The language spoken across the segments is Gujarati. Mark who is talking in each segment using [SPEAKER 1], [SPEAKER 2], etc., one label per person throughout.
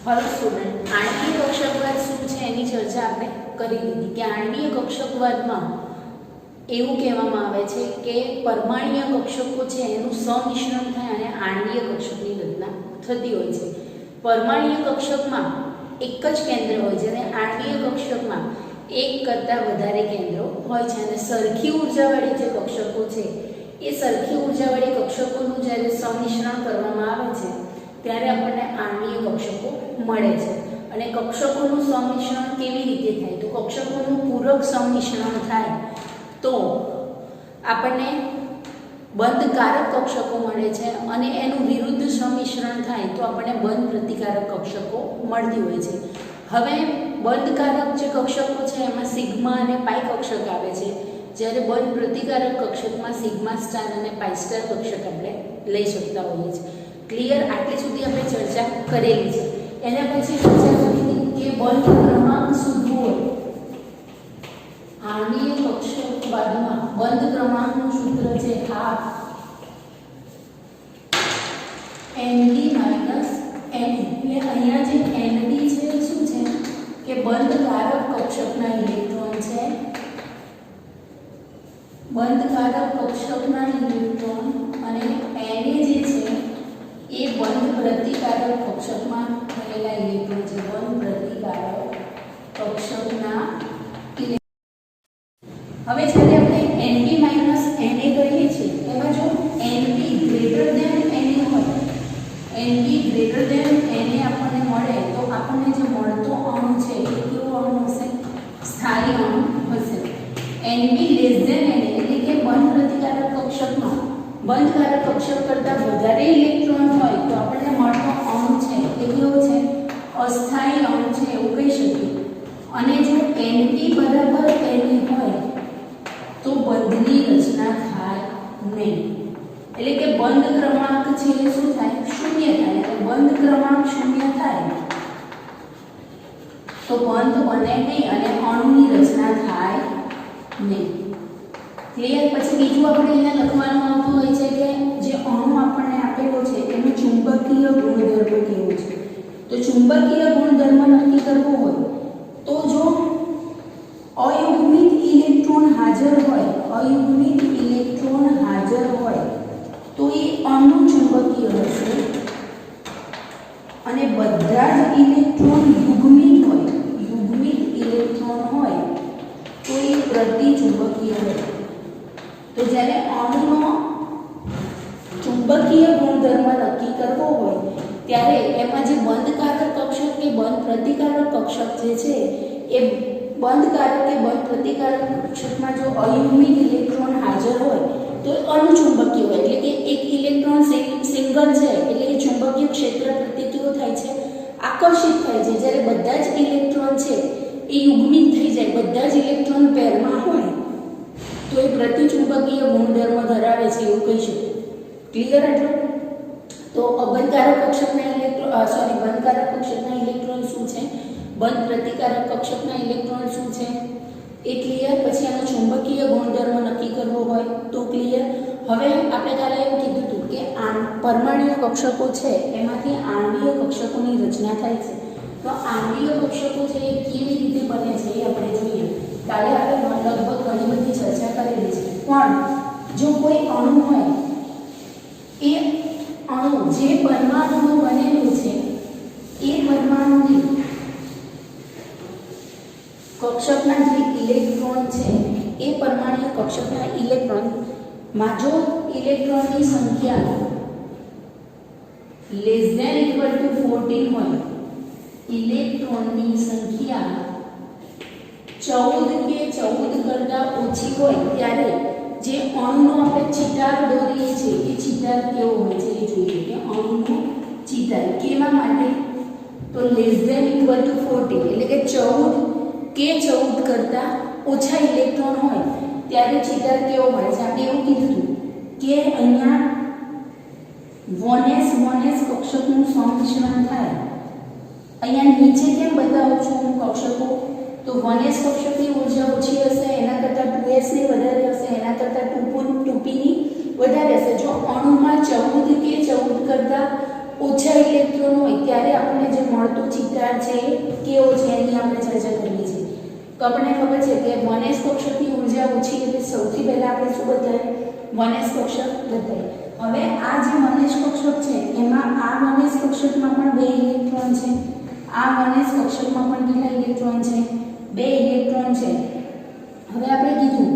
[SPEAKER 1] हेलो स्टूडेंट, आणवीय कक्षकवाद શું છે એની ચર્ચા આપણે કરી લીધી કે आणવીય કક્ષકવાદમાં એવું કહેવામાં આવે છે કે પરમાણ્વીય કક્ષકો છે એનું સમિશ્રણ થાય અને आणવીય કક્ષકની રચના થતી હોય છે। પરમાણ્વીય કક્ષકમાં એક જ કેન્દ્ર હોય છે અને आणવીય કક્ષકમાં એક કરતાં વધારે કેન્દ્રો હોય છે અને સરખી ઊર્જાવાળી જે કક્ષકો છે એ સરખી ઊર્જાવાળી કક્ષકોનું જ્યારે સમિશ્રણ કરવામાં આવે છે ત્યારે આપણને आणवीय કક્ષકો મળે છે। અને કક્ષકોનું સમિશ્રણ કેવી રીતે થાય તો કક્ષકોનું પૂરક સમિશ્રણ થાય તો આપણને બંધકારક કક્ષકો મળે છે અને એનું વિરુદ્ધ સમિશ્રણ થાય તો આપણને બંધ પ્રતિકારક કક્ષકો મળતી હોય છે। હવે બંધકારક જે કક્ષકો છે એમાં સિગ્મા અને પાઈ કક્ષક આવે છે, જ્યારે બંધ પ્રતિકારક કક્ષકમાં સિગ્મા સ્ટાર અને પાઈ સ્ટાર કક્ષક આપણે લઈ શકતા હોઈએ છીએ। ક્લિયર? આટલી સુધી આપણે ચર્ચા કરેલી છે। એના પછી ચર્ચા કરી કે બંધ ક્રમાંક શોધવો હોય आणवीय કક્ષકવાદમાં બંધ ક્રમાંકનું સૂત્ર છે હાફ ND માઈનસ NE। એટલે અહીંયા જે ND છે શું છે કે બંધકારક કક્ષકના ઇલેક્ટ્રોન છે, બંધકારક કક્ષકના ઇલેક્ટ્રોન અને Na જે છે એ બંધ પ્રતિકારક કક્ષકમાં રહેલા ઇલેક્ટ્રોન છે, બંધ પ્રતિકારક કક્ષકના ઇલેક્ટ્રોન। હવે જ્યારે આપણે Nb માઈનસ Na કહીએ છીએ એમાં જો Nb ગ્રેટર ધેન Na હોય, Nb ગ્રેટર ધેન Na આપણને મળે તો આપણને જે મળતો અણુ છે એ કેવો અણુ હશે? સ્થાયી અણુ હશે। Nb લેસ ધેન Na એટલે કે બંધ પ્રતિકારક કક્ષકમાં બંધકારક કક્ષક કરતાં વધારે ઇલેક્ટ્રોન હોય તો આપણને મળતો અણુ છે એ કેવો છે? અસ્થાયી અણુ છે એવું કહી શકીએ। અને જો Nb બરાબર Na હોય તો બંધની રચના થાય નહીં, એટલે કે બંધ ક્રમાંક છે એ શું થાય? શૂન્ય થાય। એટલે બંધ ક્રમાંક શૂન્ય થાય તો બંધ બને નહીં અને અણુની રચના થાય નહીં। ક્લિયર? પછી બીજું આપણે એને લખવાનું આવતું હોય છે કે જે અણુ આપણને આપેલો છે એનો ચુંબકીય ગુણધર્મ કેવો છે। તો ચુંબકીય ગુણધર્મ નક્કી કરવો હોય તો જો અયુગ્મિત ઇલેક્ટ્રોન હાજર હોય, અયુગ્મિત ઇલેક્ટ્રોન હાજર હોય તો એ અણુ ચુંબકીય હશે અને બધા જ ઇલેક્ટ્રોન યુગ્મિત હોય, યુગ્મિત ઇલેક્ટ્રોન હોય તો એ પ્રતિચુંબકીય હોય। તો જ્યારે અણુનો ચુંબકીય ગુણધર્મ નક્કી કરવો હોય ત્યારે એમાં જે બંધકારક કક્ષક કે બંધ પ્રતિકારક કક્ષક જે છે એ બંધકારક કે બંધ પ્રતિકારક કક્ષકમાં જો અયુગ્મિત ઇલેક્ટ્રોન હાજર હોય તો અણુચુંબકીય હોય, એટલે કે એક ઇલેક્ટ્રોન સિંગલ છે એટલે એ ચુંબકીય ક્ષેત્ર પ્રત્યે કેવો થાય છે? આકર્ષિત થાય છે। જ્યારે બધા જ ઇલેક્ટ્રોન છે એ યુગ્મિત થઈ જાય, બધા જ ઇલેક્ટ્રોન પેરમાં હોય તો એ પ્રતિચુંબકીય ગુણધર્મ ધરાવે છે એવું કહી શકીએ। ક્લિયર? એટલે તો અબંધકારક કક્ષકના બંધકારક કક્ષકના ઇલેક્ટ્રોન શું છે, બંધ પ્રતિકારક કક્ષકના ઇલેક્ટ્રોન શું છે એ ક્લિયર। પછી આનો ચુંબકીય ગુણધર્મ નક્કી કરવો હોય તો ક્લિયર। હવે આપણે કાલે એમ કીધું હતું કે પરમાણ્વીય કક્ષકો છે એમાંથી आणवीय કક્ષકોની રચના થાય છે। તો आणवीय કક્ષકો છે એ કેવી રીતે બને છે એ આપણે જોઈએ। કાલે આપણે લગભગ ઘણી બધી ચર્ચા કરેલી છે, પણ જો કોઈ અણુ હોય એ અણુ જે પરમાણુનું બનેલું છે એ પરમાણુની કક્ષકના જે ઇલેક્ટ્રોન છે એ પરમાણ્વીય કક્ષકના ઇલેક્ટ્રોનમાં જો ઇલેક્ટ્રોનની સંખ્યા લેસ ધેન ઇક્વલ ટુ 14 હોય, ઇલેક્ટ્રોનની સંખ્યા 14 કે 14 કરતાં ઓછી હોય ત્યારે જે અણુનો આપણે ચિતાર દોરીએ છીએ એ ચિતાર કેવો હોય છે એ જોઈએ કે અણુનો ચિતાર કેવા માટે? તો લેસ ધેન ઇક્વલ ટુ 14 એટલે કે 14 કે 14 કરતાં ઓછા ઇલેક્ટ્રોન હોય ત્યારે ચિતાર કેવો મળે છે? આપણે એવું કીધું હતું કે અહીંયા 1s 1s કક્ષકનું સમિશ્રણ થાય। અહીંયા નીચે કેમ બતાવું છું હું કક્ષકો? તો 1s કક્ષકની ઊર્જા ઓછી હશે, એના કરતાં 2s ની વધારે હશે, એના કરતાં 2p ની વધારે હશે। જો અણુમાં 14 કે 14 કરતાં ઓછા ઇલેક્ટ્રોન હોય ત્યારે આપણને જે મળતો ચિત્રાર છે કેવો છે એની આપણે ચર્ચા કરવી છે. તો આપણને ખબર છે કે 1s કક્ષકની ઉર્જા ઓછી એટલે સૌથી પહેલા આપણે શું બતાવીએ 1s કક્ષક બતાવીએ. હવે આ જે 1s કક્ષક છે એમાં આ 1s કક્ષકમાં પણ 2 ઇલેક્ટ્રોન છે, આ 1s કક્ષકમાં પણ કેટલા ઇલેક્ટ્રોન છે 2 ઇલેક્ટ્રોન છે. હવે આપણે કીધું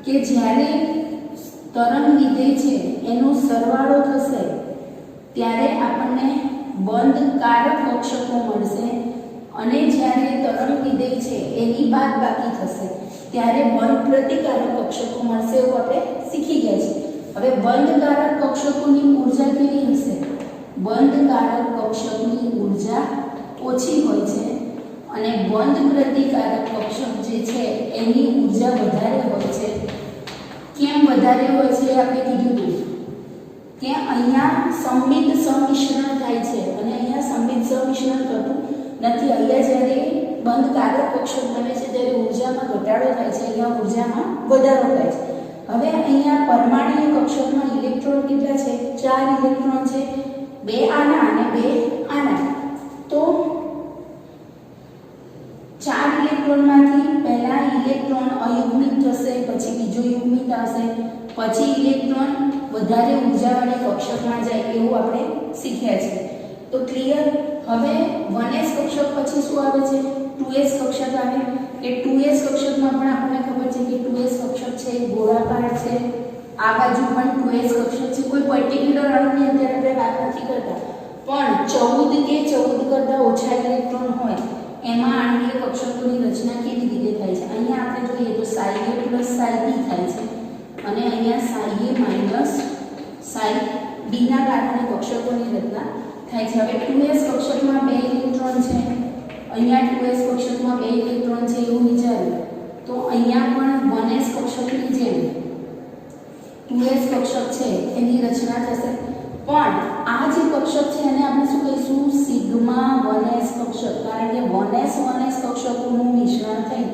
[SPEAKER 1] કે જ્યારે તરંગ વિધેય છે એનો સરવાળો થશે ત્યારે આપણને બંધકારક કક્ષકો મળશે અને જ્યારે તરંગ વિધેય છે એની બાદબાકી થશે ત્યારે બંધ પ્રતિકારક કક્ષકો મળશે એવું આપણે શીખી ગયા છે. હવે બંધકારક કક્ષકોની ઊર્જા કેવી હશે? બંધકારક કક્ષકની ઊર્જા ઓછી હોય છે અને બંધ પ્રતિકારક કક્ષક જે છે એની ઊર્જા વધારે હોય છે. કેમ વધારે હોય છે આપણે કીધું હતું કે અહીંયા સંમિત સમિશ્રણ થાય છે અને અહીંયા સંમિત સમિશ્રણ થતું નથી. અહીંયા જ્યારે બંધકારક કક્ષક બને છે ત્યારે ઊર્જામાં ઘટાડો થાય છે, અહીંયા ઊર્જામાં વધારો થાય છે. હવે અહીંયા પરમાણ્વીય કક્ષકમાં ઇલેક્ટ્રોન કેટલા છે? 4 ઇલેક્ટ્રોન છે, 2 આના અને 2 આના. તો 4 ઇલેક્ટ્રોનમાંથી પહેલા ઇલેક્ટ્રોન અયુગ્મિત થશે, પછી બીજો યુગ્મિત આવશે, પછી ઇલેક્ટ્રોન વધારે ઊર્જાવાળી કક્ષકમાં જાય એવું આપણે શીખ્યા છે. તો ક્લિયર? હવે 1s કક્ષક પછી શું આવે છે? 2s કક્ષક આવે. કે 2s કક્ષકમાં પણ આપણને ખબર છે કે 2s કક્ષક છે એ ગોળાકાર છે, આ બાજુ પણ 2s કક્ષક છે. કોઈ પર્ટિક્યુલર અણુની અંદર આપણે વાત નથી કરતા, પણ 14 કે 14 કરતાં ઓછા ઇલેક્ટ્રોન હોય એમાં આણ્વીય કક્ષકોની રચના કેવી રીતે થાય છે? અહીંયા આપણે જોઈએ તો Psi A plus Psi B થાય છે અને અહીંયા Psi A minus Psi B ના કારણે કક્ષકોની રચના થાય છે. હવે 2s કક્ષકમાં 2 ઇલેક્ટ્રોન છે, અહીંયા 2s કક્ષકમાં 2 ઇલેક્ટ્રોન છે એવું વિચારો તો અહીંયા પણ 1s કક્ષકની જેમ 2s કક્ષક છે એની રચના થશે. પણ આ જે કક્ષક છે એને આપણે શું કહીશું? સિગ્મા 1s કક્ષક. કારણ કે 1s 1s કક્ષકોનું મિશ્રણ થઈ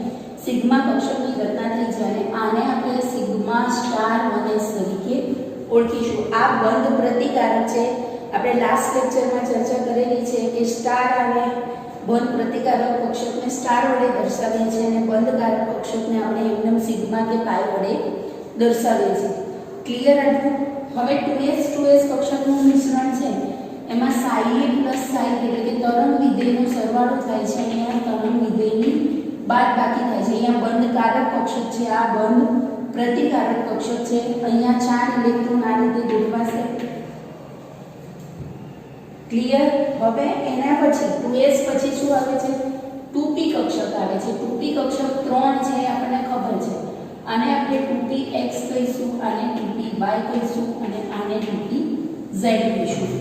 [SPEAKER 1] સિગ્મા કક્ષકની રચના થઈ છે અને આને આપણે સિગ્મા સ્ટાર 1s તરીકે ઓળખીશું. આ બંધ પ્રતિકારક છે. આપણે લાસ્ટ લેક્ચરમાં ચર્ચા કરેલી છે કે સ્ટાર અને બંધ પ્રતિકારક કક્ષકને સ્ટાર વડે દર્શાવીએ છીએ અને બંધકારક કક્ષકને આપણે એકદમ સિગ્મા કે પાઈ વડે દર્શાવીએ છીએ. ક્લિયર આટલું? હવે 2s કક્ષકનું મિશ્રણ છે એમાં Psi A plus Psi B એટલે કે તરંગ વિધેયનો સરવાળો થાય છે અને અહીંયા તરંગ વિધેયની બાદબાકી થાય છે. અહીંયા બંધકારક કક્ષક છે, આ બંધ પ્રતિકારક કક્ષક છે. અહીંયા 4 ઇલેક્ટ્રોન આ રીતે ગોઠવાશે. ક્લિયર? હવે એના પછી 2s પછી શું આવે છે? 2p કક્ષક આવે છે. 2p કક્ષક 3 છે આપણને ખબર છે. આને આપણે 2px કહીશું, આને 2py કહીશું અને આને 2pz કહીશું.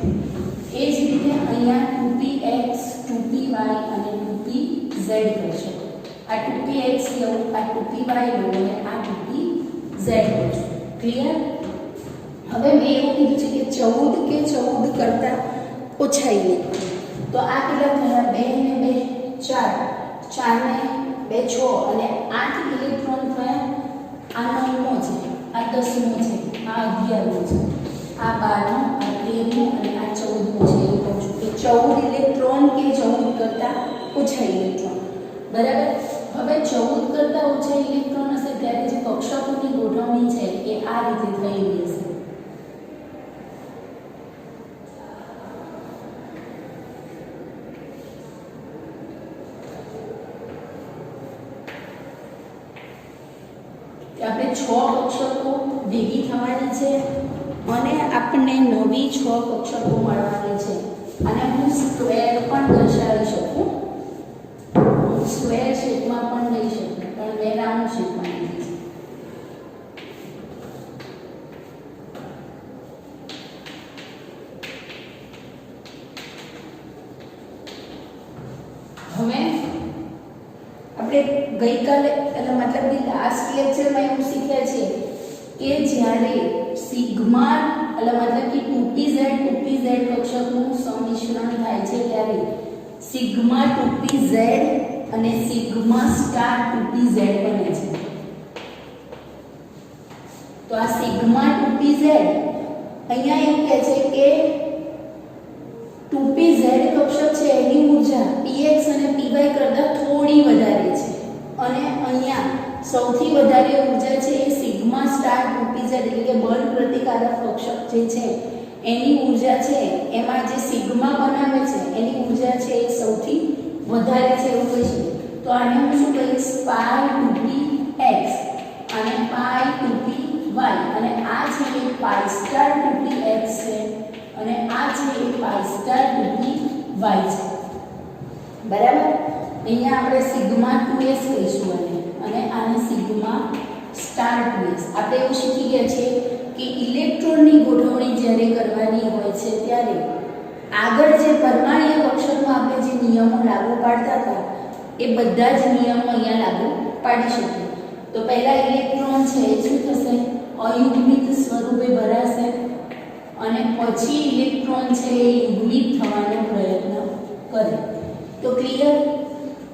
[SPEAKER 1] એ જ રીતે અહીંયા 2px 2py અને 2pz કહીશું. આ 2px લઉં, આ 2py લઉં અને આ 2pz લઉં છું. ક્લિયર? હવે મેં એવું કીધું છે કે 14 કે 14 કરતાં ઓછા ઇલેક્ટ્રોન. તો આ કેટલા થયા? 2 ને 2 4, 4 ને 2 6 અને 8 ઇલેક્ટ્રોન થયા. આ 9મો છે, આ 10મો છે, આ 11મો છે, આ 12મો, આ 13મો અને આ 14મો છે. એવું કહું છું કે 14 ઇલેક્ટ્રોન કે 14 કરતાં ઓછા ઇલેક્ટ્રોન. બરાબર? હવે 14 કરતાં ઓછા ઇલેક્ટ્રોન હશે ત્યારે જે કક્ષકોની ગોઠવણી છે એ આ રીતે થયેલી હશે. આપણે 6 કક્ષકો ભેગી થવાની છે અને આપણને નવી 6 કક્ષકો મળવાની છે. અને હું સ્ક્વેર પણ દર્શાવી શકું, હું સ્ક્વેર શેપમાં પણ લઈ શકું, પણ મેં રાઉન્ડ શેપમાં લીધી છે. હવે આપણે ગઈકાલે એટલે મતલબ કે લાસ્ટ લેક્ચરમાં એવું શીખ્યા છે કે જ્યારે સિગ્મા એટલે મતલબ કે 2pz કક્ષકનું સંમિશ્રણ થાય છે ત્યારે સિગ્મા 2pz અને સિગ્મા સ્ટાર 2pz બને છે. તો આ સિગ્મા 2pz અહીંયા એવું કહે છે કે 2pz કક્ષક છે એની એની ઉર્જા છે એમાં જે સિગ્મા બનાવે છે એની ઉર્જા છે એ સૌથી વધારે છે એવું કહી શકીએ. તો આને હું શું કહીશ, પાઈ 2p x અને પાઈ 2p y, અને આ છે એ પાઈ સ્ટાર 2p x છે અને આ છે એ પાઈ સ્ટાર 2p y છે. બરાબર. અહીંયા આપણે સિગ્મા 2s કહીશું અને આને સિગ્મા સ્ટાર 2s. આપણે એવું શીખી ગયા છે કે ઇલેક્ટ્રોનની ગોઠવણી જ્યારે કરવાની હોય છે ત્યારે આગળ જે પરમાણ્વીય કક્ષકમાં આપણે જે નિયમો લાગુ પાડતા હતા એ બધા જ નિયમો અહીંયા લાગુ પાડી શકીએ. તો પહેલા ઇલેક્ટ્રોન છે એ શું થશે, અયુગ્મિત સ્વરૂપે ભરાશે અને પછી ઇલેક્ટ્રોન છે એ યુગ્મિત થવાનો પ્રયત્ન કરે. તો ક્લિયર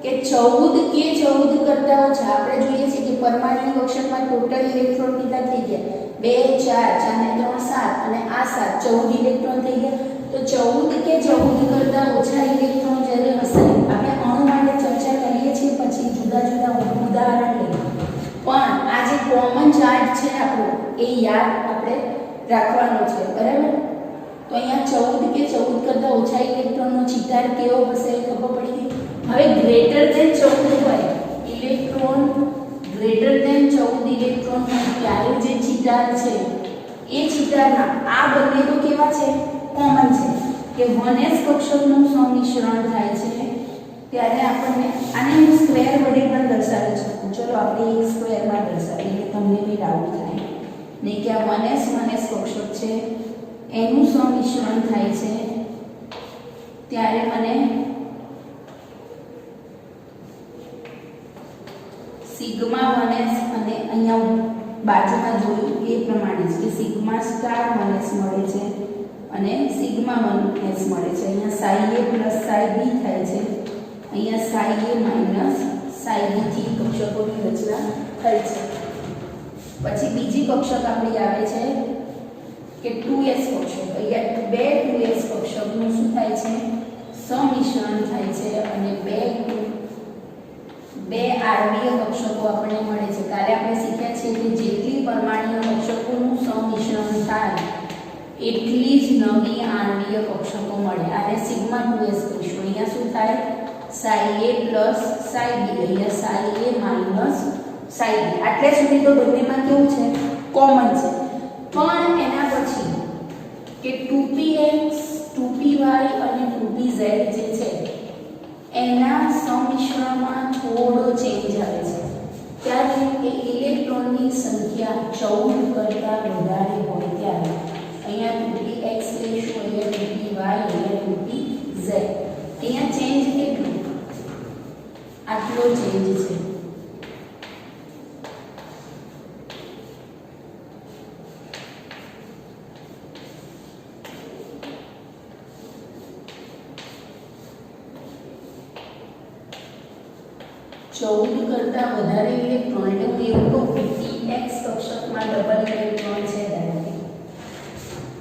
[SPEAKER 1] કે 14 કે 14 કરતા ઓછા આપણે જોઈએ છે કે પરમાણ્વીય કક્ષકમાં ટોટલ ઇલેક્ટ્રોન કેટલા થઈ ગયા, 2 4 4 ને 3 7 અને આ 7 14 ઇલેક્ટ્રોન થઈ ગયા. તો 14 કે 14 કરતા ઓછા ઇલેક્ટ્રોન જ્યારે હશે, આપણે અણુ માટે ચર્ચા કરીએ છીએ પછી જુદા જુદા ઉદાહરણ લઈએ, પણ આ જે કોમન ચાર્જ છે આપણો એ યાદ આપણે રાખવાનો છે. બરાબર. તો અહીંયા 14 કે 14 કરતા ઓછા ઇલેક્ટ્રોનનો ચિતાર કેવો હશે ખબર પડી ગઈ. હવે ગ્રેટર ધેન 14 હોય ઇલેક્ટ્રોન, ગ્રેટર ધેન 14 ઇલેક્ટ્રોન હોય ત્યારે જે ચિતાર છે એ ચિતારના આ બંને તો કેવા છે, કોમન છે કે 1s કક્ષકનું સંમિશ્રણ થાય છે ત્યારે આપણને આને હું સ્ક્વેર વડે પણ દર્શાવી શકું. ચલો આપણે એક સ્ક્વેરમાં દર્શાવીએ તમને બી ડાઉટ થાય નહીં કે આ 1s કક્ષક છે એનું સંમિશ્રણ થાય છે ત્યારે મને સિગ્મા 1s અને અહીંયા બાજુમાં જોયું એ પ્રમાણે જ કે સિગ્મા સ્ટાર 1s મળે છે અને સિગ્મા 1s મળે છે. અહીંયા psi a plus psi b થાય છે, અહીંયા psi a minus psi b થી કક્ષકોની રચના થાય છે. પછી બીજી કક્ષક આપણી આવે છે કે 2s કક્ષક. અહીંયા બે 2s કક્ષકનું શું થાય છે, સંમિશ્રણ થાય છે અને બે આણ્વીય કક્ષકો આપણને મળે છે. કાલે આપણે શીખ્યા છે કે જેટલી પરમાણ્વીય કક્ષકોનું સંમિશ્રણ થાય એટલી જ નવી આણ્વીય કક્ષકો મળે. આને સિગ્મા 2s કહીશું. અહીંયા શું થાય, psi a plus psi b, અહીંયા psi a minus psi b. આટલે સુધી તો બંનેમાં કેવું છે, કોમન છે. પણ એના પછી કે 2px 2py અને 2pz જે છે એના સંમિશ્રણમાં થોડો ચેન્જ આવે છે ત્યારે એ ઇલેક્ટ્રોનની સંખ્યા 14 કરતા વધારે હોય ત્યારે અહીંયા 2px લઈશું, અહીંયા 2py, અહીંયા 2pz. અહીંયા ચેન્જ કેટલું, આટલો ચેન્જ છે. ચૌદ કરતા વધારે ઇલેક્ટ્રોન એટલે હું એવું કહું કે px કક્ષકમાં ડબલ ઇલેક્ટ્રોન છે.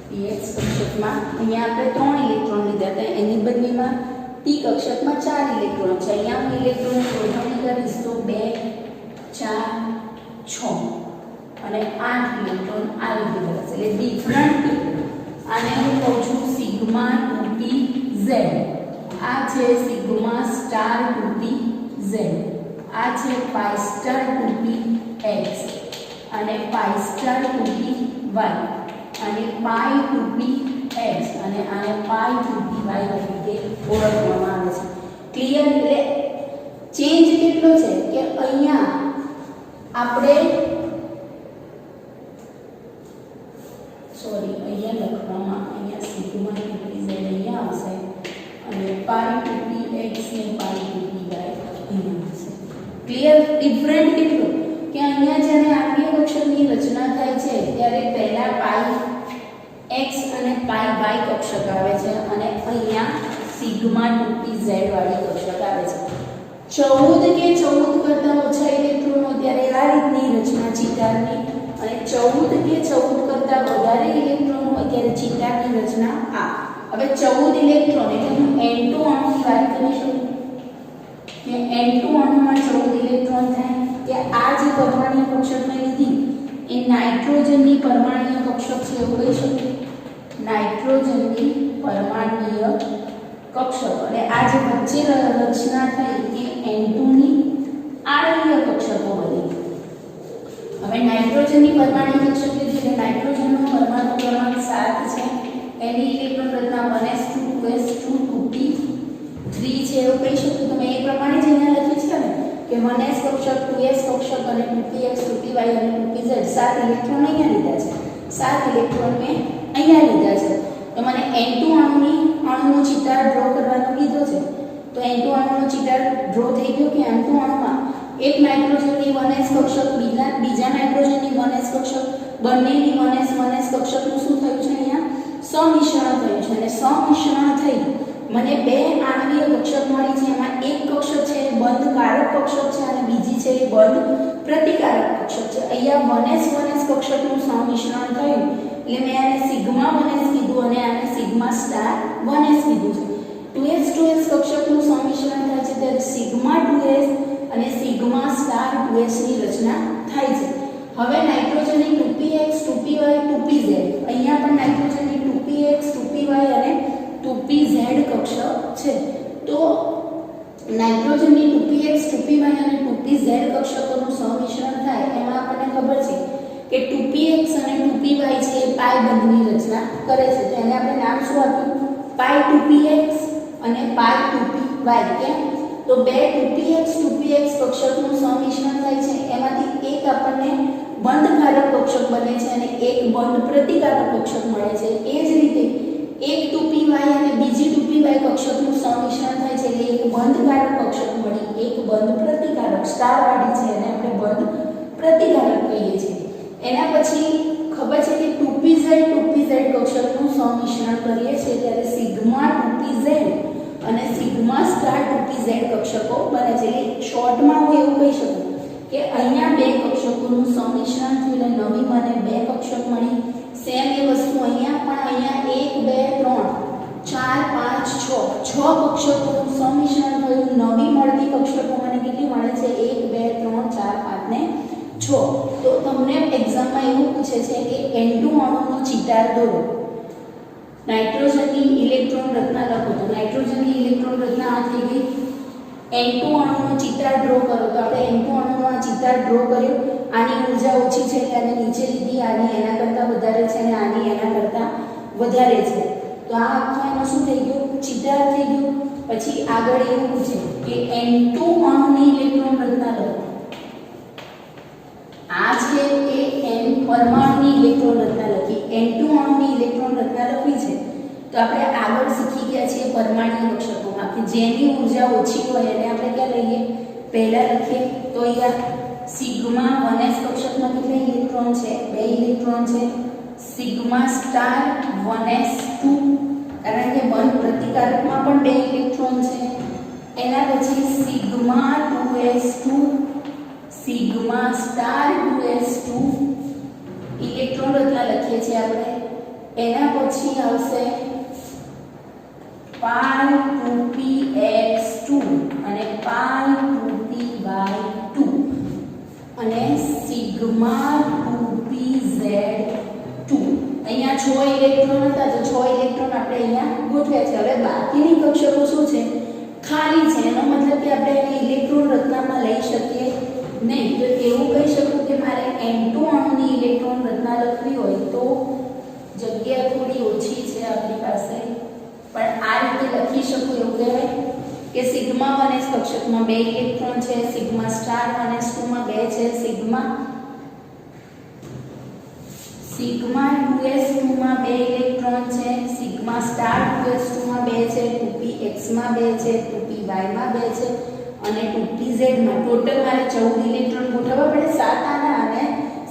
[SPEAKER 1] px કક્ષકમાં અહીંયા આપણે 3 ઇલેક્ટ્રોન લીધા હતા, એની બદલીમાં p કક્ષકમાં 4 ઇલેક્ટ્રોન છે. અહીંયા હું ઇલેક્ટ્રોનની ગોઠવણી કરીશ તો 2 4 6 અને 8 ઇલેક્ટ્રોન આ રીતે બનશે. એટલે ડિફરન્ટ આને હું કહું છું સિગ્મા 2pz. આ છે સિગ્મા સ્ટાર 2pz, આ છે પાઈ સ્ટાર 2px અને પાઈ સ્ટાર 2py અને પાઈ 2px અને આને પાઈ 2py તરીકે ઓળખવામાં આવે છે. ક્લિયર. એટલે ચેન્જ કેટલો છે કે અહીંયા આપણે અહીંયા લખવામાં અહીંયા સિગ્મા 2pz અહીંયા આવશે અને પાઈ 2px ને પાઈ 2py અહીંયા આવશે. ક્લિયર. ડિફરન્ટ કેટલો કે અહીંયા જ્યારે આણ્વીય કક્ષકની રચના થાય છે ત્યારે પહેલા પાઈ x અને પાઈ y કક્ષક આવે છે અને અહીંયા સિગ્મા 2pz વાળી કક્ષક આવે છે. 14 કે 14 કરતા ઓછા ઇલેક્ટ્રોનો ત્યારે આ રીતની રચના ચિતારની અને 14 કે 14 કરતા વધારે ઇલેક્ટ્રોન હોય ત્યારે ચિતારની રચના આ. હવે 14 ઇલેક્ટ્રોન એટલે હું n2 અણુની વાત કરી શકું કે n2 અણુમાં 14 ઇલેક્ટ્રોન થાય કે આ જે પરમાણ્વીય કક્ષક મેં લીધી એ નાઇટ્રોજનની પરમાણ્વીય કક્ષક છે એવું કહી શકું. નાઇટ્રોજનની પરમાણ્વીય કક્ષક અને આ જે વચ્ચે રચના થઈ એ N2 ની આણ્વીય કક્ષકો બની. હવે નાઇટ્રોજનની પરમાણ્વીય કક્ષક લીધી એટલે નાઇટ્રોજનનો પરમાણુ ક્રમાંક 7 છે. એની ઇલેક્ટ્રોન રચના 1s2 2s2 2p3 છે એવું કહી શકો. તમે એ પ્રમાણે જ અહીંયા લખી છે ને કે 1s કક્ષક 2s કક્ષક અને 2px 2py અને 2pz 7 ઇલેક્ટ્રોન અહીંયા લીધા છે. 7 ઇલેક્ટ્રોન મેં અહીંયા લીધા છે. તો મને N2 અણુનો ચિતાર ડ્રો કરવાનો કીધો છે. તો N2 અણુનો ચિતાર ડ્રો થઈ ગયો કે N2 અણુમાં એક નાઇટ્રોજનની 1s કક્ષક બીજા નાઇટ્રોજનની 1s કક્ષક બંનેની 1s કક્ષકનું શું થયું છે અહીંયા સમિશ્રણ થયું છે. અને સમિશ્રણ થઈ મને બે આણ્વીય કક્ષક મળી છે. એમાં એક કક્ષક છે એ બંધ કારક કક્ષક છે અને બીજી છે એ બંધ પ્રતિકારક કક્ષક છે. અહીંયા 1s કક્ષકનું સમિશ્રણ થયું એટલે મેં આને સિગ્મા 1s કીધું અને આને સિગ્મા સ્ટાર 1s કીધું છે. 2s કક્ષકનું સમિશ્રણ થાય છે ત્યારે સિગ્મા 2s અને સિગ્મા સ્ટાર 2s ની રચના થાય છે. હવે નાઇટ્રોજનની 2px 2py 2pz અહીંયા પણ નાઇટ્રોજનની 2px 2py અને 2pz કક્ષક છે. તો નાઇટ્રોજનની 2px 2py અને 2pz કક્ષકોનું સમિશ્રણ થાય એમાં આપણને ખબર છે કે 2px અને 2py છે એ પાઈ બંધની રચના કરે છે. તો એને આપણે નામ શું આપ્યું પાઈ 2px અને પાઈ 2py. કેમ તો બે 2px કક્ષકનું સમિશ્રણ થાય છે એમાંથી એક આપણને બંધકારક કક્ષક બને છે અને એક બંધ પ્રતિકારક કક્ષક મળે છે. એ જ રીતે એક 2py અને બીજી 2py કક્ષકનું સમિશ્રણ થાય છે એટલે એક બંધકારક કક્ષક મળી એક બંધ પ્રતિકારક સ્ટાર વાળી છે અને આપણે બંધ પ્રતિકારક કહીએ છીએ. એના પછી ખબર છે કે 2pz કક્ષકનું સમિશ્રણ કરીએ છીએ ત્યારે સિગ્મા 2pz અને સિગ્મા સ્ટાર 2pz કક્ષકો બને છે. એટલે શોર્ટમાં હું એવું કહી શકું કે અહીંયા બે કક્ષકોનું સમિશ્રણ થયું એટલે નવી મને બે કક્ષક મળી. સેમ એ વસ્તુ અહીંયા પણ અહીંયા 1 2 3 4 5 6 કક્ષકોનું સમિશ્રણ થયું. નવી મળતી કક્ષકો મને કેટલી મળે છે 1 2 3 4 5 ને 6. તો તમને એક્ઝામમાં એવું પૂછે છે કે N2 અણુનો ચિતાર દોરો. નાઇટ્રોજનની ઇલેક્ટ્રોન રચના લખો. તો નાઇટ્રોજનની ઇલેક્ટ્રોન રચના આ થઈ ગઈ. N2 અણુનો ચિતાર ડ્રો કરો. તો આપણે N2 અણુનો ચિતાર ડ્રો કર્યો. આની ઊર્જા ઓછી છે એટલે આને નીચે લીધી. આની એના કરતાં વધારે છે અને આની એના કરતાં વધારે છે. તો આ આખું એનો શું થઈ ગયું ચિતાર થઈ ગયું. પછી આગળ એવું પૂછે કે N2 અણુની ઇલેક્ટ્રોન રચના લખો. આ છે એ N પરમાણુની ઇલેક્ટ્રોન રચના લખી. N2 અણુની ઇલેક્ટ્રોન રચના લખવી છે તો આપણે આગળ શીખી ગયા છીએ પરમાણ્વીય કક્ષકોમાં કે જેની ઊર્જા ઓછી હોય એને આપણે ક્યાં લઈએ પહેલા લખીએ. તો અહીંયા સિગ્મા 1s કક્ષકમાં કેટલા ઇલેક્ટ્રોન છે 2 ઇલેક્ટ્રોન છે. સિગ્મા સ્ટાર 1s2 કારણ કે બંધ પ્રતિકારકમાં પણ 2 ઇલેક્ટ્રોન છે. એના પછી sigma 2s2 sigma star 2s2 electron રચના લખીએ છીએ આપણે. એના પછી આવશે પાઈ 2px2 અને પાઈ 2py2 અને સિગ્મા 2pz2. અહીંયા 6 ઇલેક્ટ્રોન હતા તો 6 ઇલેક્ટ્રોન આપણે અહીંયા ગોઠવ્યા છે. હવે બાકીની કક્ષકો શું છે ખાલી છે. એનો મતલબ કે આપણે એને ઇલેક્ટ્રોન રચનામાં લઈ શકીએ નહીં. તો એવું કહી શકું કે મારે N2 અણુની ઇલેક્ટ્રોન રચના લખવી હોય તો જગ્યા થોડી ઓછી છે આપણી પાસે પણ આ રીતે લખી શકું એવું કહેવાય કે સિગ્મા 1s કક્ષકમાં 2 ઇલેક્ટ્રોન છે. સિગ્મા સ્ટાર 1s2 માં 2 છે. સિગ્મા 2s2 માં 2 ઇલેક્ટ્રોન છે. સિગ્મા સ્ટાર 2s2 માં 2 છે. 2px માં 2 છે. 2py માં 2 છે અને 2pz માં ટોટલ મારે 14 ઇલેક્ટ્રોન ગોઠવવા પડે. 7 આના અને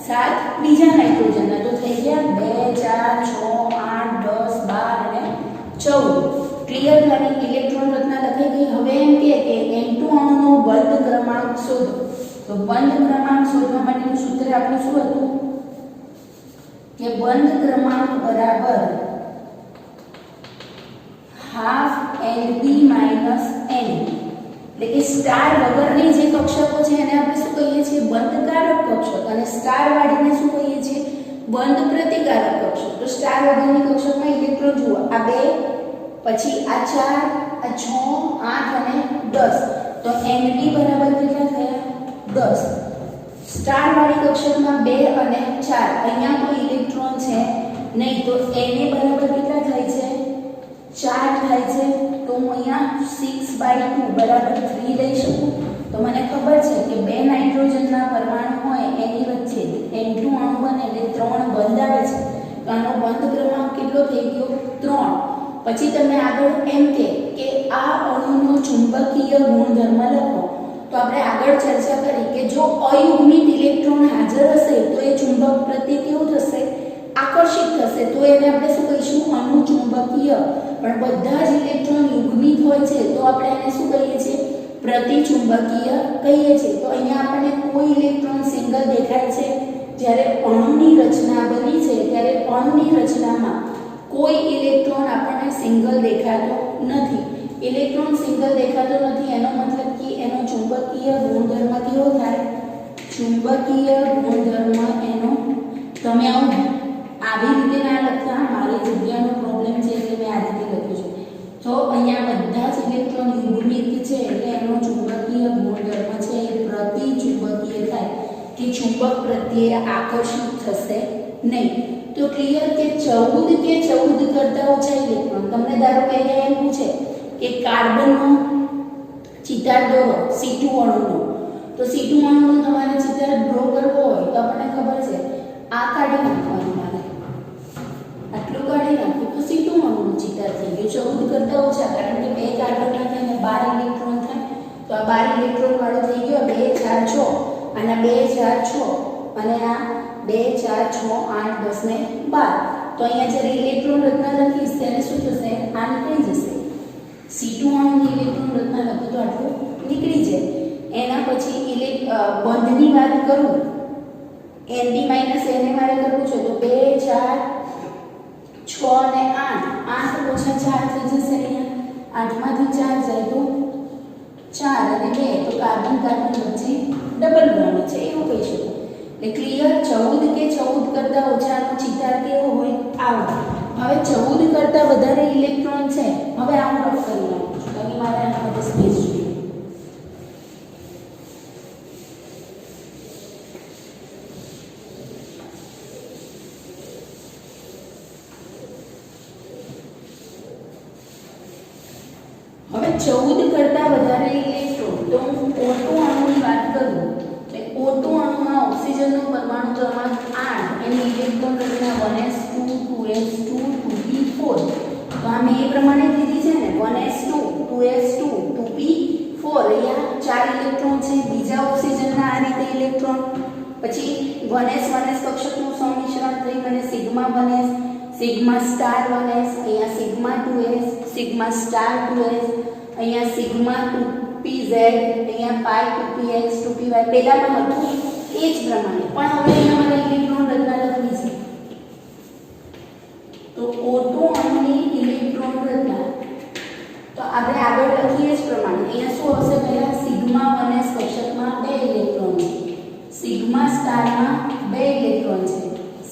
[SPEAKER 1] 7 બીજા નાઇટ્રોજનના. તો થઈ ગયા 2 4 6 8 10 12 અને 14. ક્લિયર કરી ઇલેક્ટ્રોન રચના લખાઈ ગઈ. હવે એમ કે N2 અણુનો બંધ ક્રમાંક શોધો. તો બંધ ક્રમાંક શોધવા માટેનું સૂત્ર આપણું શું હતું કે બંધ ક્રમાંક બરાબર હાફ Nb - N. એટલે કે સ્ટાર વગરની જે કક્ષકો છે એને આપણે શું કહીએ છીએ બંધકારક કક્ષક અને સ્ટાર વાળીને શું કહીએ છીએ બંધ પ્રતિકારક કક્ષક. તો સ્ટાર વગરની કક્ષકમાં ઇલેક્ટ્રોન જુઓ આ 2 પછી આ 4 આ 6 8 અને 10. તો Nd બરાબર કેટલા થયા 10. સ્ટાર વાળી કક્ષકમાં 2 અને 4 અહીંયા કોઈ ઇલેક્ટ્રોન છે નહીં તો Na બરાબર કેટલા થાય છે 4 થાય છે. તો હું અહીંયા 6/2 બરાબર 3 લઈ શકું. તો મને ખબર છે કે 2 નાઇટ્રોજનના પરમાણુ હોય એની વચ્ચે N2 અણુ બને એટલે 3 બંધ આવે છે. તો આનો બંધ ક્રમાંક કેટલો થઈ ગયો 3. પછી તમે આગળ એમ કે આ અણુનો ચુંબકીય ગુણધર્મ લખો. તો આપણે આગળ ચર્ચા કરી કે જો અયુગ્મિત ઇલેક્ટ્રોન હાજર હશે તો એ ચુંબક પ્રત્યે કેવું થશે આકર્ષિત થશે. તો એને આપણે શું કહીશું અનુચુંબકીય. પણ બધા જ ઇલેક્ટ્રોન યુગ્મિત હોય છે તો આપણે એને શું કહીએ છીએ પ્રતિચુંબકીય કહીએ છીએ. તો અહીંયા આપણને કોઈ ઇલેક્ટ્રોન સિંગલ દેખાય છે. જ્યારે અણુની રચના બની છે ત્યારે અણુની રચનામાં કોઈ ઇલેક્ટ્રોન આપણને સિંગલ દેખાતો નથી. ઇલેક્ટ્રોન સિંગલ દેખાતો નથી એનો મતલબ કે એનો ચુંબકીય ગુણધર્મ કેવો થાય ચુંબકીય ગુણધર્મ એનો. તમે આવી રીતે ના લખતા, મારી જગ્યાનો પ્રોબ્લેમ છે એટલે મેં આ રીતે લખ્યું છે. તો અહીંયા બધા જ ઇલેક્ટ્રોન યુગ્મિત છે એટલે એનો ચુંબકીય ગુણધર્મ છે એ પ્રતિચુંબકીય થાય કે ચુંબક પ્રત્યે આકર્ષિત થશે નહીં. તો ક્લિયર કે 14 કરતા ઓછા ઇલેક્ટ્રોન. તમને ધારો કે અહીંયા એમ પૂછે કે કાર્બનનો ચિતાર દોરો C2 અણુનો. તો C2 અણુનો તમારે ચિતાર ડ્રો કરવો હોય તો આપણને ખબર છે આ કાઢી નાખવાનું. મારે આટલું કાઢી નાખ્યું તો C2 અણુનો ચિતાર થઈ ગયો 14 કરતા ઓછા. કારણ કે 2 કાર્બનના થઈને 12 ઇલેક્ટ્રોન થાય. તો આ 12 ઇલેક્ટ્રોન વાળો થઈ ગયો 2 4 6 અને 2 4 6 અને આ 2 4 6 8 10 ને 12. તો અહીંયા જ્યારે ઇલેક્ટ્રોન રચના લખીશ ત્યારે શું થશે આ નીકળી જશે. C2 અણુની ઇલેક્ટ્રોન રચના લખું તો આટલું નીકળી જાય. એના પછી બંધની વાત કરું Nd - Na મારે કરવું છે તો 2 4 6 અને 8 8 ઓછા 4 થઈ જશે. અહીંયા 8 માંથી 4 જાય તો 4 અને 2 તો કાર્બન કાર્બન વચ્ચે ડબલ બોન્ડ છે એવું કહી શકો. એટલે ક્લિયર 14 કે 14 કરતા ઓછાનો ચિતાર કેવો હોય આવો. હવે 14 કરતા વધારે ઇલેક્ટ્રોન છે. હવે આવું રફ કરી નાખું છું કારણ કે મારે આના માટે સ્પેસ જોઈએ. હવે 14 કરતા વધારે ઇલેક્ટ્રોન તો હું O2 અણુની વાત કરું તો O2 અણુમાં ઓક્સિજનનો પરમાણુ ક્રમાંક 8 એની ઇલેક્ટ્રોન રચના 1s2 2s2 2p4. તો આ મેં એ પ્રમાણે કીધી છે ને 1s2 2s2 2p4 અહીંયા 4 ઇલેક્ટ્રોન છે. બીજા ઓક્સિજનના આ રીતે ઇલેક્ટ્રોન પછી 1s 1s કક્ષકનું સંમિશ્રણ થઈ મને sigma 1s sigma star 1s અહીંયા sigma 2s sigma star 2s અહીંયા સિગ્મા 2pz અહીંયા પાઈ 2px 2py પહેલામાં હતું એ જ પ્રમાણે. પણ હવે અહીંયા મને ઇલેક્ટ્રોન રચના લખવી છે તો O2 અણુની ઇલેક્ટ્રોન રચના તો આપણે આગળ લખીએ જ પ્રમાણે અહીંયા શું હશે પહેલા સિગ્મા 1s કક્ષકમાં 2 ઇલેક્ટ્રોન છે. સિગ્મા સ્ટારમાં 2 ઇલેક્ટ્રોન છે.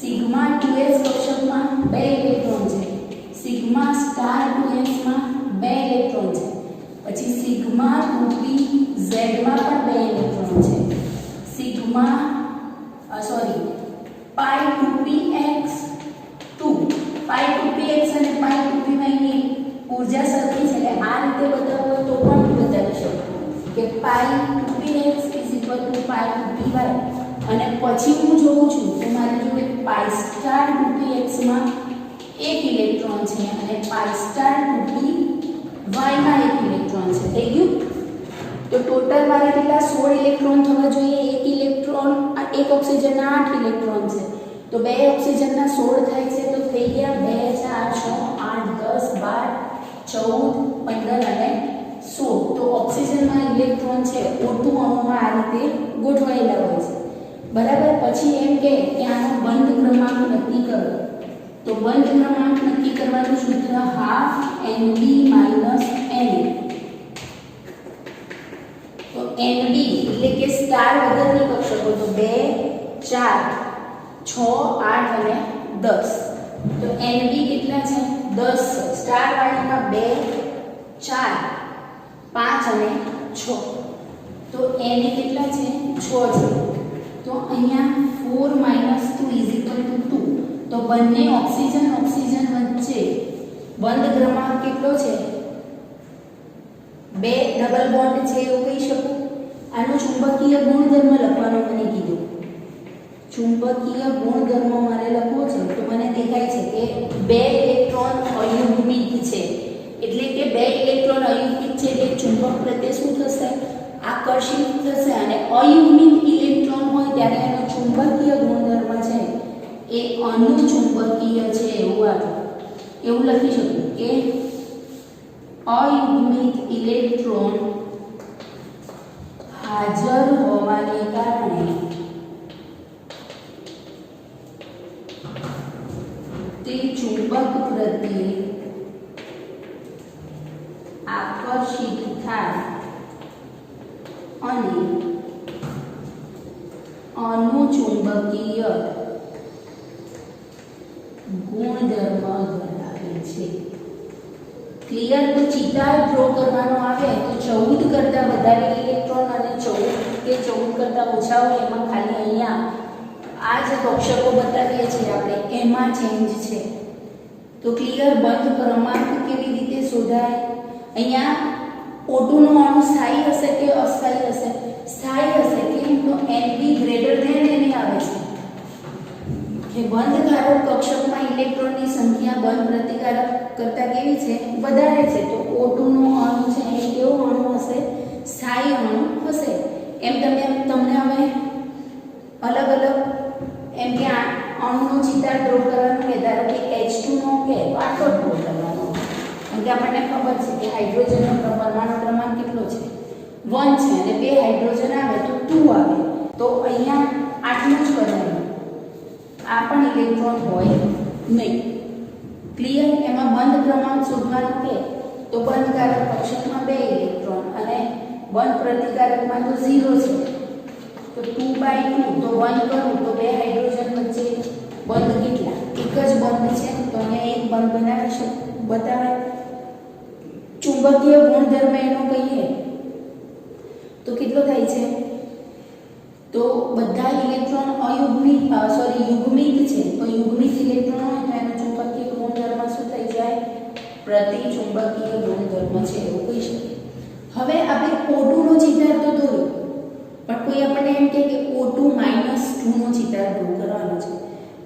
[SPEAKER 1] સિગ્મા 2s કક્ષકમાં 2 ઇલેક્ટ્રોન છે. સિગ્મા સ્ટાર 2s માં 2 ઇલેક્ટ્રોન છે. પછી સિગ્મા 2pz માં પણ 2 ઇલેક્ટ્રોન છે. સિગ્મા પાઈ 2px 2 પાઈ 2px અને પાઈ 2py ની ઊર્જા સરખી છે એટલે આ રીતે બતાવો તો પણ બતાવી શકો કે પાઈ 2px પાઈ 2py. અને પછી હું જોઉં છું તો મારે જોડે પાઈ સ્ટાર 2px માં 1 ઇલેક્ટ્રોન છે અને પાઈ સ્ટાર 2py માં 1 ઇલેક્ટ્રોન છે. થઈ ગયું. તો ટોટલ મારે કેટલા 16 ઇલેક્ટ્રોન થવા જોઈએ. એક ઇલેક્ટ્રોન એક ઓક્સિજનના 8 ઇલેક્ટ્રોન છે તો 2 ઓક્સિજનના 16 થાય છે. તો થઈ ગયા 2 4 6 8 10 12 14 15 અને 16. તો ઓક્સિજનમાં ઇલેક્ટ્રોન છે O2 અણુમાં આ રીતે ગોઠવાયેલા હોય છે બરાબર. પછી એમ કે આનો બંધ ક્રમાંક નક્કી કરો. તો બંધ ક્રમાંક નક્કી કરવાનું સૂત્ર 12 Nb - Na. તો Nb એટલે કે સ્ટાર વગરની કક્ષકો તો 2 4 6, 8 અને 10. તો NB કેટલા છે? 10 છે. સ્ટાર વાળામાં 2, 4, 5 અને 6. તો NA કેટલા છે? 6 છે. તો અહીંયા 4 - 2 = 2. તો બંને ઓક્સિજન વચ્ચે બંધ ક્રમાંક કેટલો છે? 2 ડબલ બોન્ડ છે એવું કહી શકું. આનો ચુંબકીય ગુણધર્મ લખવાનો મને કીધું. ચુંબકીય ગુણધર્મ મારે લખવો છે તો મને દેખાય છે કે 2 ઇલેક્ટ્રોન અયુગ્મિક છે. એટલે કે 2 ઇલેક્ટ્રોન અયુગ્મિક છે એટલે ચુંબક પ્રત્યે શું થશે? આકર્ષિત થશે. અને અયુગ્મિક ઇલેક્ટ્રોન હોય ત્યારે એનો ચુંબકીય ગુણધર્મ છે એ અનુચુંબકીય છે એવું લખી શકું કે અયુગ્મિક ઇલેક્ટ્રોન હાજર હોવાને કારણે તે ચુંબક પ્રત્યે આકર્ષિત થાય અને અનુચુંબકીય ગુણધર્મ ધરાવે છે. ક્લિયર? તો ચિતાર ડ્રો કરવાનો આવે તો 14 કરતા વધારે ઇલેક્ટ્રોન અને 14 કરતા ઓછા હોય એમાં ખાલી અહીંયા આ જે કક્ષકો બતાવીએ છીએ આપણે એમાં ચેન્જ છે. તો ક્લિયર? બંધ ક્રમાંક કેવી રીતે શોધાય? અહીંયા O2 નો અણુ સ્થાયી હશે કે અસ્થાયી હશે? સ્થાયી હશે. કેમ? તો NB > NA આવે છે કે બંધકારક કક્ષકમાં ઇલેક્ટ્રોનની સંખ્યા બંધ પ્રતિકારક કરતા કેવી છે? વધારે છે. તો O2 નો અણુ છે એ કેવો અણુ હશે? સ્થાયી અણુ હશે. એમ તમને હવે અલગ એમ કે આ અણુનો ચિતાર ડ્રો કરવાનો કે ધારો કે H2 નો કે આટલો ડ્રો કરવાનો. કેમ કે આપણને ખબર છે કે હાઇડ્રોજનનો પરમાણુ ક્રમાંક કેટલો છે? 1 છે અને 2 હાઇડ્રોજન આવે તો 2 આવે. તો અહીંયા આટલું જ કરવાનું. આ પણ ઇલેક્ટ્રોન હોય નહીં. ક્લિયર? એમાં બંધ ક્રમાંક શોધવાનો કે તો બંધકારક કક્ષકમાં 2 ઇલેક્ટ્રોન અને બંધ પ્રતિકારકમાં તો 0 છે. તો 2/2 તો 1 કરું તો 2 હાઇડ્રોજન વચ્ચે બંધ કેટલા? એક જ બંધ છે તો અહીંયા એક બંધ બનાવી બતાવે. ચુંબકીય ગુણધર્મ એનો કહીએ તો કેટલો થાય છે? તો બધા ઇલેક્ટ્રોન યુગ્મિક છે. તો યુગ્મિક ઇલેક્ટ્રોન હોય તો એનો ચુંબકીય ગુણધર્મ શું થઈ જાય? પ્રતિચુંબકીય ગુણધર્મ છે એવું કહી શકીએ. હવે આપણે O2 નો ચિતાર તો દોર્યો પણ કોઈ આપણને એમ કહે કે O2 - 2 નો ચિતાર ડ્રો કરવાનો છે.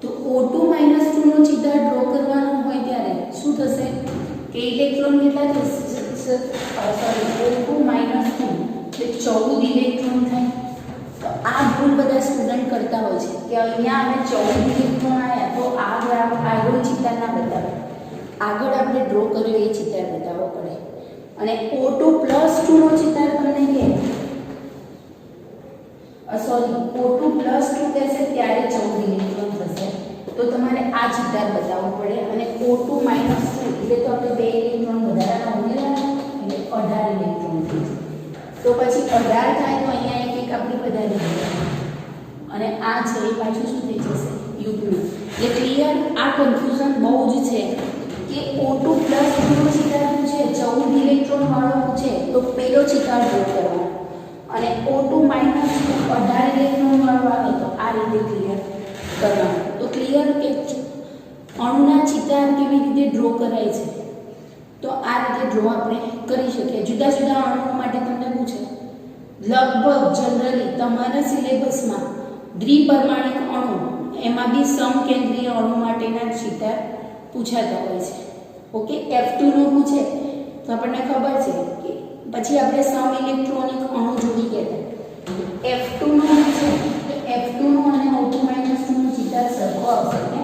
[SPEAKER 1] તો O2 - 2 નો ચિતાર ડ્રો કરવાનો હોય ત્યારે શું થશે કે ઇલેક્ટ્રોન કેટલા થશે? O2 - 2 એટલે 14 ઇલેક્ટ્રોન થાય. તો આ ભૂલ બધા સ્ટુડન્ટ કરતા હોય છે કે અહીંયા અમે 14 ઇલેક્ટ્રોન આવ્યા તો આગળ ચિતાર ના બતાવે. આગળ આપણે ડ્રો કર્યો એ ચિતાર બતાવવો પડે. અને O2 + 2 નો ચિતાર તમને કે O2 + 2 કહેશે ત્યારે 14 ઇલેક્ટ્રોન થશે. તો તમારે આ ચિતાર બતાવવું પડે. અને O2 - 2 એટલે તો આપણે 2 ઇલેક્ટ્રોન વધારાના ઉમેરવાના એટલે 18 ઇલેક્ટ્રોન થઈ જાય. તો પછી 18 થાય તો અહીંયા એક આપણી વધારે અને આ છે એ પાછું શું થઈ જશે? યુગ્મિક. એટલે ક્લિયર? આ કન્ફ્યુઝન બહુ જ છે કે O2 + 2 નો ચિતાર છે 14 ઇલેક્ટ્રોન વાળો છે તો પેલો ચિતાર ડ્રો કરવાનો અને O2 - 18 ઇલેક્ટ્રોન વાળો આવે તો આ રીતે ક્લિયર કરવાનું. તો ક્લિયર કે અણુના ચિતાર કેવી રીતે ડ્રો કરાય છે? તો આ રીતે ડ્રો આપણે કરી શકીએ. જુદા જુદા અણુઓ માટે તમને પૂછે લગભગ જનરલી તમારા સિલેબસમાં દ્વિપરમાણિક અણુ એમાં બી સમકેન્દ્રીય અણુ માટેના ચિતાર પૂછાતા હોય છે. ઓકે? F2 નો પૂછે તો આપણને ખબર છે કે પછી આપણે સમ ઇલેક્ટ્રોનિક અણુ જોડી ગયા. F2 નો પૂછે તો F2 નો અને O2 - 2 નો ચિતાર સરખો આવશે ને?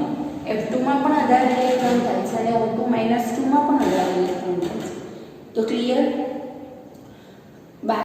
[SPEAKER 1] F2 માં પણ 18 ઇલેક્ટ્રોન થાય છે અને O2 - 2 માં પણ 18 ઇલેક્ટ્રોન થાય છે. તો ક્લિયર?